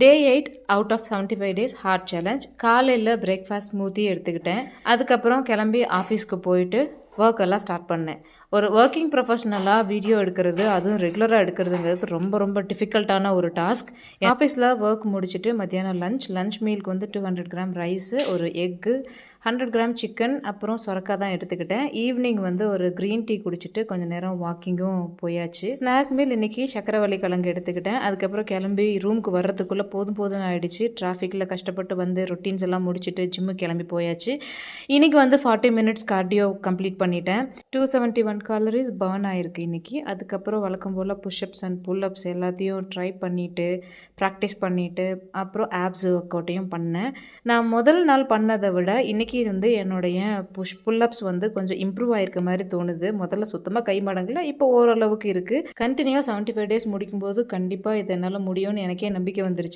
Day 8 out of 75 days hard challenge. காலையில் breakfast smoothie எடுத்துக்கிட்டேன். அதுக்கப்புறம் கிளம்பி ஆஃபீஸ்க்கு போயிட்டு ஒர்க் எல்லாம் ஸ்டார்ட் பண்ணேன். ஒரு ஒர்க்கிங் ப்ரொஃபஷ்னலாக வீடியோ எடுக்கிறது, அதுவும் ரெகுலராக எடுக்கிறதுங்கிறது ரொம்ப ரொம்ப டிஃபிகல்ட்டான ஒரு டாஸ்க். ஆஃபீஸில் ஒர்க் முடிச்சுட்டு மத்தியானம் லஞ்ச் மீலுக்கு வந்து 200 கிராம் ரைஸு, ஒரு எக்கு, 100 கிராம் சிக்கன், அப்புறம் சொரக்காய் தான் எடுத்துக்கிட்டேன். ஈவினிங் வந்து ஒரு க்ரீன் டீ குடிச்சிட்டு கொஞ்சம் நேரம் வாக்கிங்கும் போயாச்சு. ஸ்நாக் மீல் இன்றைக்கி சக்கரவள்ளி கிழங்கு எடுத்துக்கிட்டேன். அதுக்கப்புறம் கிளம்பி ரூமுக்கு வர்றதுக்குள்ளே போதும் ஆகிடுச்சு. டிராஃபிக்கில் கஷ்டப்பட்டு வந்து ரொட்டீன்ஸ் எல்லாம் முடிச்சுட்டு ஜிம்முக்கு கிளம்பி போயாச்சு. இன்றைக்கி வந்து 40 மினிட்ஸ் கார்டியோ கம்ப்ளீட் பண்ணிட்டேன். 271 கலோரிஸ் பர்ன் ஆகிருக்கு இன்றைக்கி. அதுக்கப்புறம் வழக்கம் போல் புஷ்அப்ஸ் அண்ட் புல்அப்ஸ் எல்லாத்தையும் ட்ரை பண்ணிவிட்டு ப்ராக்டிஸ் பண்ணிவிட்டு அப்புறம் ஆப்ஸ் ஒர்க் அவுட்டையும் பண்ணேன். நான் முதல் நாள் பண்ணதை விட இன்றைக்கி வந்து என்னுடைய புல்அப்ஸ் வந்து கொஞ்சம் இம்ப்ரூவ் ஆகிருக்க மாதிரி தோணுது. முதல்ல சுத்தமாக கை மடங்கல, இப்போ ஓரளவுக்கு இருக்குது. கண்டினியூவாக 75 டேஸ் முடிக்கும்போது கண்டிப்பாக இது என்னால் முடியும்னு எனக்கே நம்பிக்கை வந்துருச்சு.